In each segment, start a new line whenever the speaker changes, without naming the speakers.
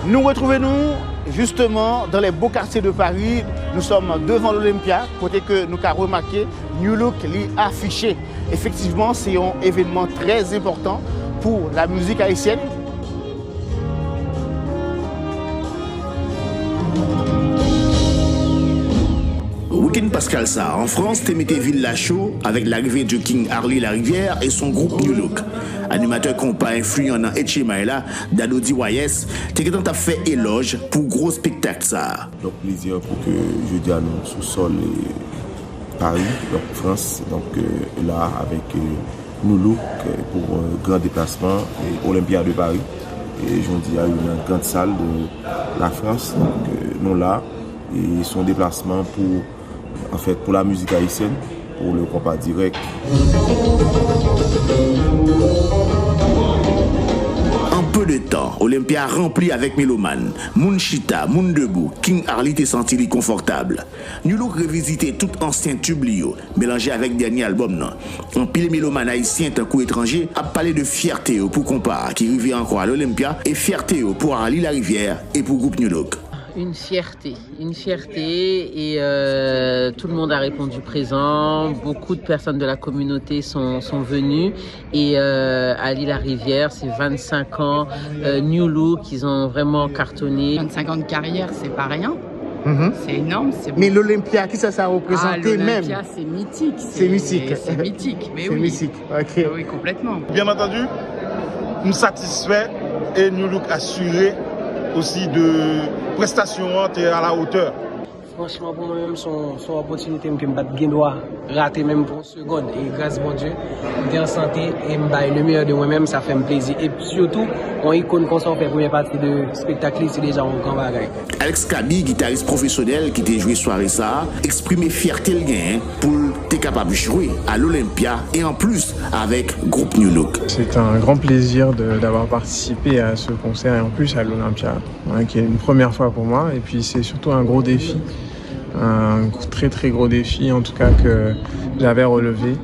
Nous retrouvons justement dans les beaux quartiers de Paris. Nous sommes devant l'Olympia, côté que nous avons remarqué, New Look l'y affiché. Effectivement, c'est un événement très important pour la musique haïtienne.
Week-end Pascal Sarr, en France, t'es metté Villa Show avec l'arrivée de King Harley Larivière et son groupe New Look. Animateur compas influent dans Etchemaïla, Dado Diwayes, t'es que t'as fait éloge pour gros spectacle ça.
Donc plaisir pour que je dis à nous sous-sol Paris, donc France, donc là avec New Look pour un grand déplacement et Olympia de Paris. Et je dis à une grande salle de la France, donc nous là, et son déplacement pour la musique haïtienne, pour le compas direct.
En peu de temps, Olympia rempli avec mélomanes. Moun chita, moun debout, King Harley t'est senti confortable. New Look revisité tout ancien tube lio, mélangé avec dernier album non. En pile mélomanes haïtien tant coup étranger a parlé de fierté pour compas qui revient encore à l'Olympia et fierté pour Harley Larivière et pour groupe New Look.
Une fierté et tout le monde a répondu présent, beaucoup de personnes de la communauté sont venues et Ali Larivière, c'est 25 ans, New Look, ils ont vraiment cartonné.
25 ans de carrière, c'est pas rien. C'est énorme.
Mais l'Olympia, qui ça a représenté même?
L'Olympia, c'est mythique.
C'est mythique.
C'est mythique, mais
c'est
oui.
Mythique. Okay.
Oui, complètement.
Bien entendu, nous satisfait et New Look assuré aussi de prestations à la hauteur.
Franchement, pour moi-même, son opportunité que je ne pas rater même pour une seconde. Et grâce à Dieu, je suis en santé et le meilleur de moi-même, ça fait un plaisir. Et surtout, on icône qu'on s'en fait première partie de spectacle, c'est déjà un grand bagage.
Alex Kabi, guitariste professionnel qui t'a joué soirée ça, exprimé fierté le gain pour être capable de jouer à l'Olympia et en plus avec groupe New Look.
C'est un grand plaisir d'avoir participé à ce concert et en plus à l'Olympia, qui est une première fois pour moi. Et puis c'est surtout un gros défi. Un très très gros défi en tout cas que j'avais relevé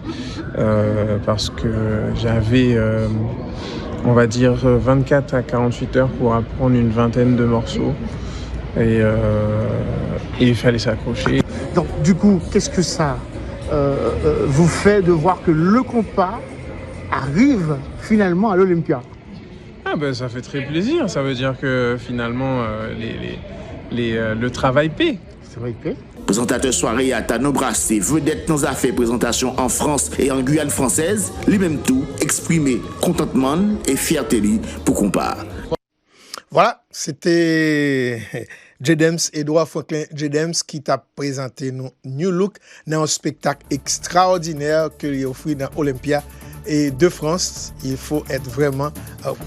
parce que j'avais on va dire 24 à 48 heures pour apprendre une vingtaine de morceaux et il fallait s'accrocher.
Donc du coup, qu'est-ce que ça vous fait de voir que le compas arrive finalement à l'Olympia?
Ça fait très plaisir, ça veut dire que finalement le travail paie.
Présentateur soirée à Tano Brassé, vedette dans affaires présentation en France et en Guyane française, lui-même tout exprimé contentement et fierté pour compas.
Voilà, c'était Jedems, Edouard Franklin Jedems qui t'a présenté nous New Look dans un spectacle extraordinaire que il offre dans Olympia et de France. Il faut être vraiment,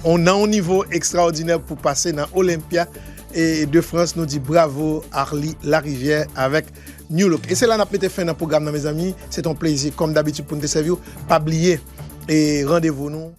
on a un niveau extraordinaire pour passer dans Olympia. Et de France nous dit bravo Harley Larivière avec New Look. Et c'est là qu'on a mis fin dans le programme, mes amis. C'est un plaisir, comme d'habitude, pour nous servir. Pas oublier et rendez-vous nous.